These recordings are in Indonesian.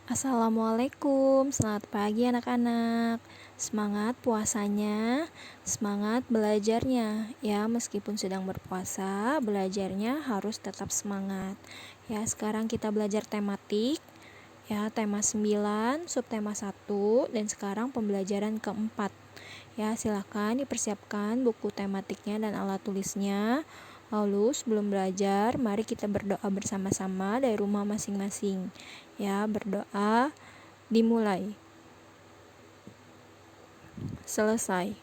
Assalamualaikum, selamat pagi anak-anak. Semangat puasanya, semangat belajarnya. Ya, meskipun sedang berpuasa, belajarnya harus tetap semangat. Ya, sekarang kita belajar tematik. Ya, tema 9, subtema 1, dan sekarang pembelajaran keempat. Ya, silakan dipersiapkan buku tematiknya dan alat tulisnya. Lalu sebelum belajar, mari kita berdoa bersama-sama dari rumah masing-masing. Ya, berdoa dimulai. Selesai.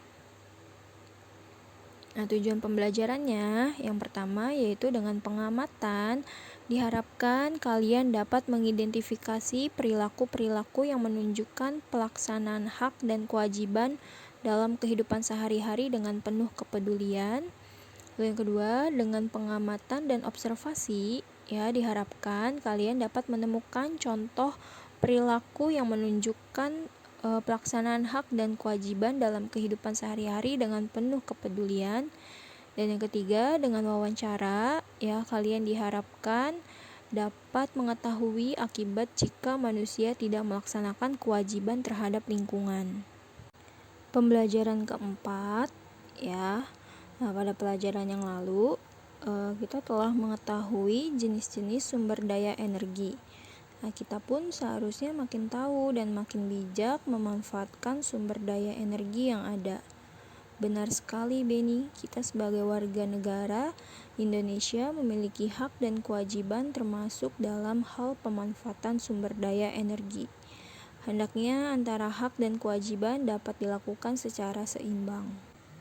Nah, tujuan pembelajarannya yang pertama yaitu dengan pengamatan diharapkan kalian dapat mengidentifikasi perilaku-perilaku yang menunjukkan pelaksanaan hak dan kewajiban dalam kehidupan sehari-hari dengan penuh kepedulian. Lalu yang kedua, dengan pengamatan dan observasi, ya diharapkan kalian dapat menemukan contoh perilaku yang menunjukkan pelaksanaan hak dan kewajiban dalam kehidupan sehari-hari dengan penuh kepedulian. Dan yang ketiga, dengan wawancara, ya kalian diharapkan dapat mengetahui akibat jika manusia tidak melaksanakan kewajiban terhadap lingkungan. Pembelajaran keempat, ya. Nah, pada pelajaran yang lalu, kita telah mengetahui jenis-jenis sumber daya energi. Nah, kita pun seharusnya makin tahu dan makin bijak memanfaatkan sumber daya energi yang ada. Benar sekali, Beni. Kita sebagai warga negara Indonesia memiliki hak dan kewajiban termasuk dalam hal pemanfaatan sumber daya energi. Hendaknya antara hak dan kewajiban dapat dilakukan secara seimbang.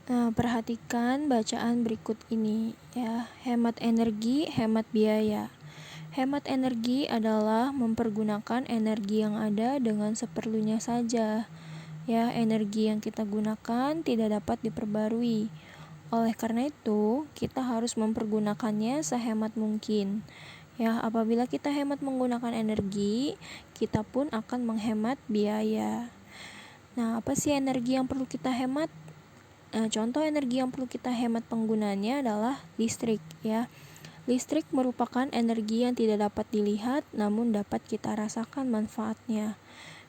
Nah, perhatikan bacaan berikut ini ya. Hemat energi, hemat biaya. Hemat energi adalah mempergunakan energi yang ada dengan seperlunya saja. Ya, energi yang kita gunakan tidak dapat diperbarui. Oleh karena itu, kita harus mempergunakannya sehemat mungkin. Ya, apabila kita hemat menggunakan energi, kita pun akan menghemat biaya. Nah, apa sih energi yang perlu kita hemat? Nah, contoh energi yang perlu kita hemat penggunaannya adalah listrik, ya. Listrik merupakan energi yang tidak dapat dilihat namun dapat kita rasakan manfaatnya.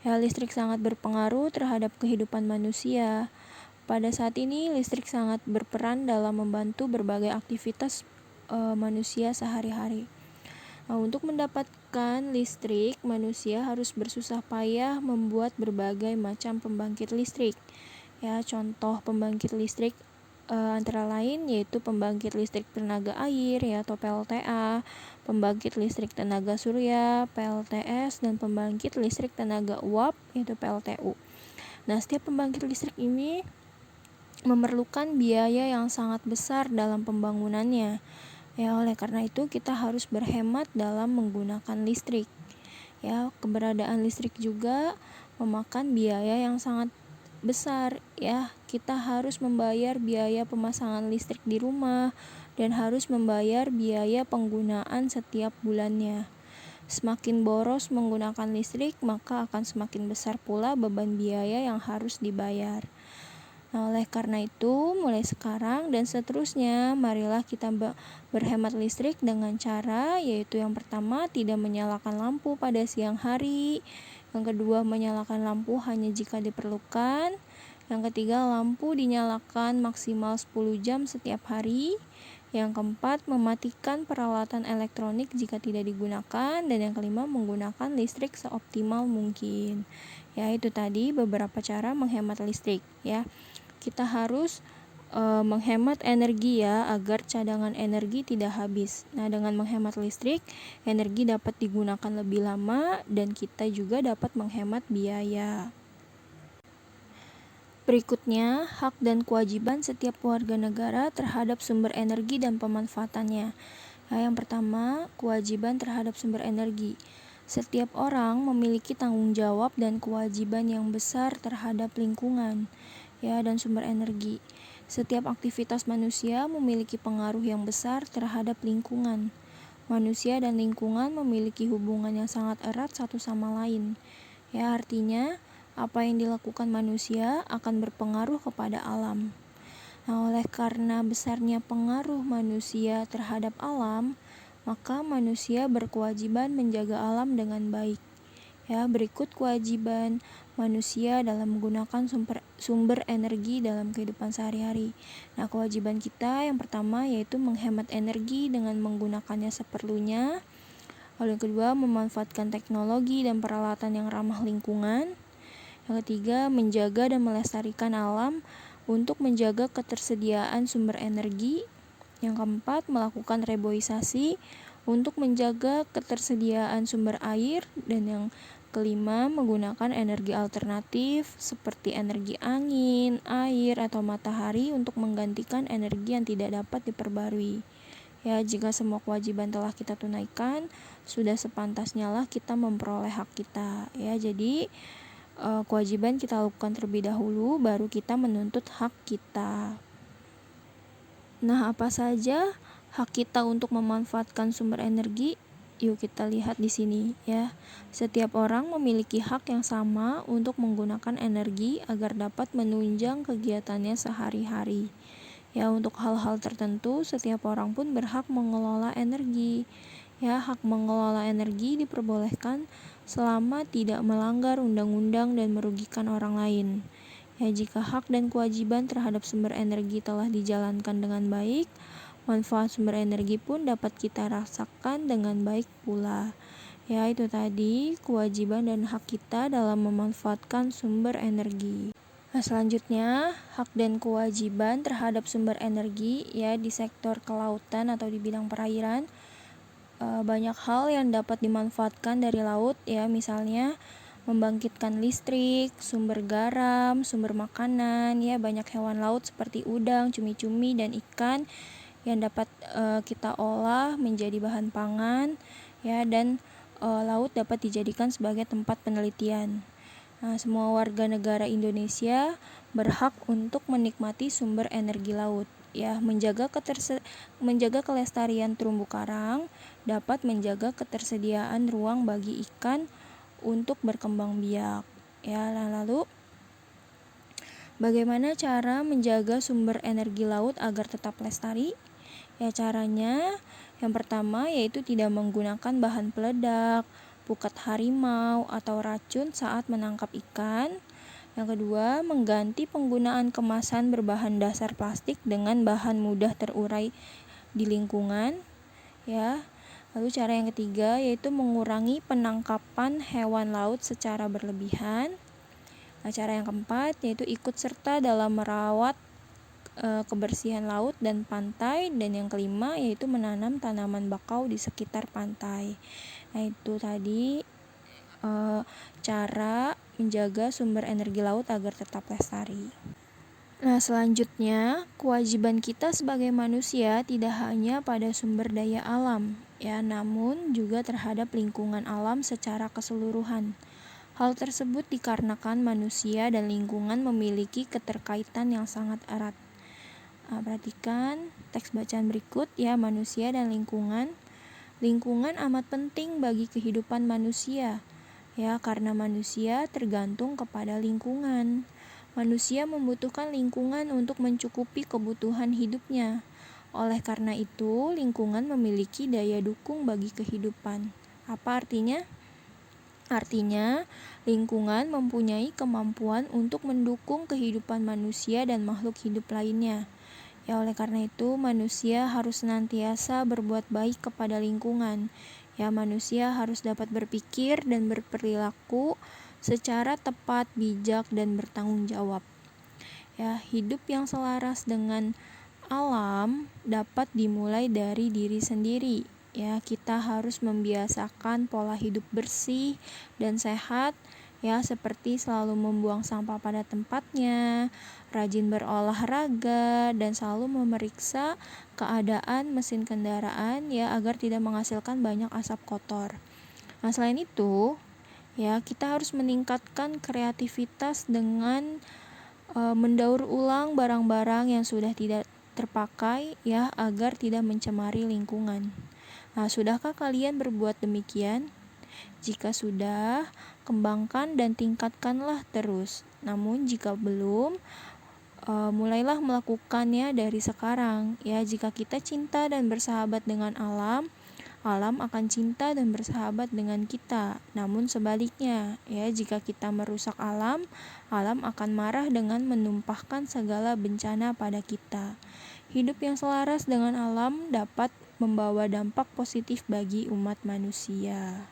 Ya, listrik sangat berpengaruh terhadap kehidupan manusia. Pada saat ini, listrik sangat berperan dalam membantu berbagai aktivitas manusia sehari-hari. Nah, untuk mendapatkan listrik, manusia harus bersusah payah membuat berbagai macam pembangkit listrik. Ya, contoh pembangkit listrik antara lain yaitu pembangkit listrik tenaga air ya atau PLTA, pembangkit listrik tenaga surya PLTS, dan pembangkit listrik tenaga uap yaitu PLTU. Nah, setiap pembangkit listrik ini memerlukan biaya yang sangat besar dalam pembangunannya. Ya, oleh karena itu kita harus berhemat dalam menggunakan listrik. Ya, keberadaan listrik juga memakan biaya yang sangat besar ya. Kita harus membayar biaya pemasangan listrik di rumah dan harus membayar biaya penggunaan setiap bulannya. Semakin boros menggunakan listrik, maka akan semakin besar pula beban biaya yang harus dibayar. Nah, oleh karena itu, mulai sekarang dan seterusnya, marilah kita berhemat listrik dengan cara yaitu yang pertama, tidak menyalakan lampu pada siang hari. Yang kedua, menyalakan lampu hanya jika diperlukan. Yang ketiga, lampu dinyalakan maksimal 10 jam setiap hari. Yang keempat, mematikan peralatan elektronik jika tidak digunakan. Dan yang kelima, menggunakan listrik seoptimal mungkin. Ya, itu tadi beberapa cara menghemat listrik ya. Kita harus menghemat energi ya, agar cadangan energi tidak habis. Nah, dengan menghemat listrik, energi dapat digunakan lebih lama dan kita juga dapat menghemat biaya. Berikutnya, hak dan kewajiban setiap warga negara terhadap sumber energi dan pemanfaatannya. Nah, yang pertama, kewajiban terhadap sumber energi. Setiap orang memiliki tanggung jawab dan kewajiban yang besar terhadap lingkungan ya dan sumber energi. Setiap aktivitas manusia memiliki pengaruh yang besar terhadap lingkungan. Manusia dan lingkungan memiliki hubungan yang sangat erat satu sama lain. Ya, artinya apa yang dilakukan manusia akan berpengaruh kepada alam. Nah, oleh karena besarnya pengaruh manusia terhadap alam, maka manusia berkewajiban menjaga alam dengan baik. Ya, berikut kewajiban manusia dalam menggunakan sumber energi dalam kehidupan sehari-hari. Nah, kewajiban kita yang pertama yaitu menghemat energi dengan menggunakannya seperlunya. Lalu yang kedua, memanfaatkan teknologi dan peralatan yang ramah lingkungan. Yang ketiga, menjaga dan melestarikan alam untuk menjaga ketersediaan sumber energi. Yang keempat, melakukan reboisasi untuk menjaga ketersediaan sumber air. Dan yang kelima, menggunakan energi alternatif seperti energi angin, air, atau matahari untuk menggantikan energi yang tidak dapat diperbarui. Ya, jika semua kewajiban telah kita tunaikan, sudah sepantasnya lah kita memperoleh hak kita. Ya, jadi kewajiban kita lakukan terlebih dahulu, baru kita menuntut hak kita. Nah, apa saja hak kita untuk memanfaatkan sumber energi? Yuk kita lihat di sini ya. Setiap orang memiliki hak yang sama untuk menggunakan energi agar dapat menunjang kegiatannya sehari-hari. Ya, untuk hal-hal tertentu setiap orang pun berhak mengelola energi. Ya, hak mengelola energi diperbolehkan selama tidak melanggar undang-undang dan merugikan orang lain. Ya, jika hak dan kewajiban terhadap sumber energi telah dijalankan dengan baik, manfaat sumber energi pun dapat kita rasakan dengan baik pula. Ya, itu tadi kewajiban dan hak kita dalam memanfaatkan sumber energi. Nah, selanjutnya, hak dan kewajiban terhadap sumber energi ya di sektor kelautan atau di bidang perairan. Banyak hal yang dapat dimanfaatkan dari laut ya, misalnya membangkitkan listrik, sumber garam, sumber makanan ya, banyak hewan laut seperti udang, cumi-cumi, dan ikan yang dapat kita olah menjadi bahan pangan ya, dan laut dapat dijadikan sebagai tempat penelitian. Nah, semua warga negara Indonesia berhak untuk menikmati sumber energi laut. Ya, menjaga kelestarian terumbu karang dapat menjaga ketersediaan ruang bagi ikan untuk berkembang biak. Ya, lalu bagaimana cara menjaga sumber energi laut agar tetap lestari? Ya, caranya yang pertama yaitu tidak menggunakan bahan peledak, pukat harimau, atau racun saat menangkap ikan. Yang kedua, mengganti penggunaan kemasan berbahan dasar plastik dengan bahan mudah terurai di lingkungan. Ya. Lalu cara yang ketiga yaitu mengurangi penangkapan hewan laut secara berlebihan. Nah, cara yang keempat yaitu ikut serta dalam merawat kebersihan laut dan pantai. Dan yang kelima yaitu menanam tanaman bakau di sekitar pantai. Nah, itu tadi cara menjaga sumber energi laut agar tetap lestari. Nah, selanjutnya kewajiban kita sebagai manusia tidak hanya pada sumber daya alam ya, namun juga terhadap lingkungan alam secara keseluruhan. Hal tersebut dikarenakan manusia dan lingkungan memiliki keterkaitan yang sangat erat. Perhatikan teks bacaan berikut ya, manusia dan lingkungan. Lingkungan amat penting bagi kehidupan manusia. Ya, karena manusia tergantung kepada lingkungan. Manusia membutuhkan lingkungan untuk mencukupi kebutuhan hidupnya. Oleh karena itu, lingkungan memiliki daya dukung bagi kehidupan. Apa artinya? Artinya, lingkungan mempunyai kemampuan untuk mendukung kehidupan manusia dan makhluk hidup lainnya. Ya, oleh karena itu, manusia harus senantiasa berbuat baik kepada lingkungan. Ya, manusia harus dapat berpikir dan berperilaku secara tepat, bijak, dan bertanggung jawab. Ya, hidup yang selaras dengan alam dapat dimulai dari diri sendiri. Ya, kita harus membiasakan pola hidup bersih dan sehat. Ya, seperti selalu membuang sampah pada tempatnya, rajin berolahraga, dan selalu memeriksa keadaan mesin kendaraan ya agar tidak menghasilkan banyak asap kotor. Nah, selain itu, ya kita harus meningkatkan kreativitas dengan mendaur ulang barang-barang yang sudah tidak terpakai ya agar tidak mencemari lingkungan. Nah, sudahkah kalian berbuat demikian? Jika sudah, kembangkan dan tingkatkanlah terus. Namun jika belum, mulailah melakukannya dari sekarang. Ya, jika kita cinta dan bersahabat dengan alam, alam akan cinta dan bersahabat dengan kita. Namun sebaliknya, ya, jika kita merusak alam, alam akan marah dengan menumpahkan segala bencana pada kita. Hidup yang selaras dengan alam dapat membawa dampak positif bagi umat manusia.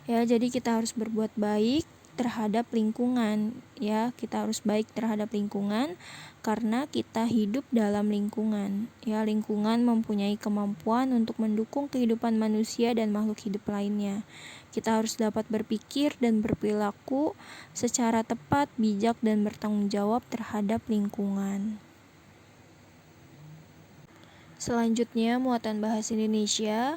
Ya, jadi kita harus berbuat baik terhadap lingkungan, ya. Kita harus baik terhadap lingkungan karena kita hidup dalam lingkungan. Ya, lingkungan mempunyai kemampuan untuk mendukung kehidupan manusia dan makhluk hidup lainnya. Kita harus dapat berpikir dan berperilaku secara tepat, bijak, dan bertanggung jawab terhadap lingkungan. Selanjutnya, muatan bahasa Indonesia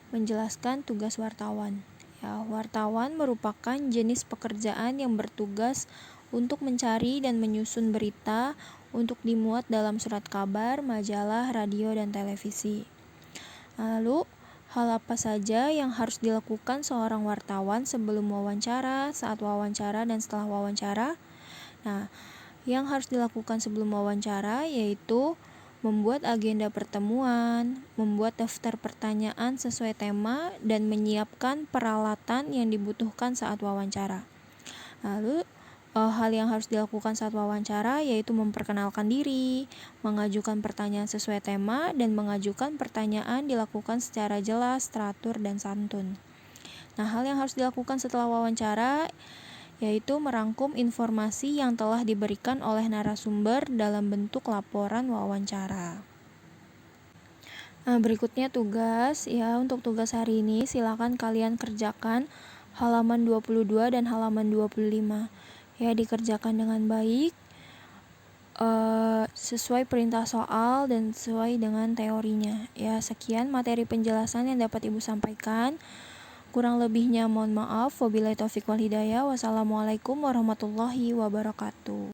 menjelaskan tugas wartawan. Ya, wartawan merupakan jenis pekerjaan yang bertugas untuk mencari dan menyusun berita untuk dimuat dalam surat kabar, majalah, radio, dan televisi. Lalu, hal apa saja yang harus dilakukan seorang wartawan sebelum wawancara, saat wawancara, dan setelah wawancara? Nah, yang harus dilakukan sebelum wawancara yaitu membuat agenda pertemuan, membuat daftar pertanyaan sesuai tema, dan menyiapkan peralatan yang dibutuhkan saat wawancara. Lalu, hal yang harus dilakukan saat wawancara yaitu memperkenalkan diri, mengajukan pertanyaan sesuai tema, dan mengajukan pertanyaan dilakukan secara jelas, teratur, dan santun. Nah, hal yang harus dilakukan setelah wawancara yaitu merangkum informasi yang telah diberikan oleh narasumber dalam bentuk laporan wawancara. Nah, berikutnya tugas, ya. Untuk tugas hari ini silakan kalian kerjakan halaman 22 dan halaman 25. Ya, dikerjakan dengan baik, sesuai perintah soal dan sesuai dengan teorinya. Ya, sekian materi penjelasan yang dapat Ibu sampaikan. Kurang lebihnya mohon maaf. Wabillahi taufiq wal hidayah. Wassalamualaikum warahmatullahi wabarakatuh.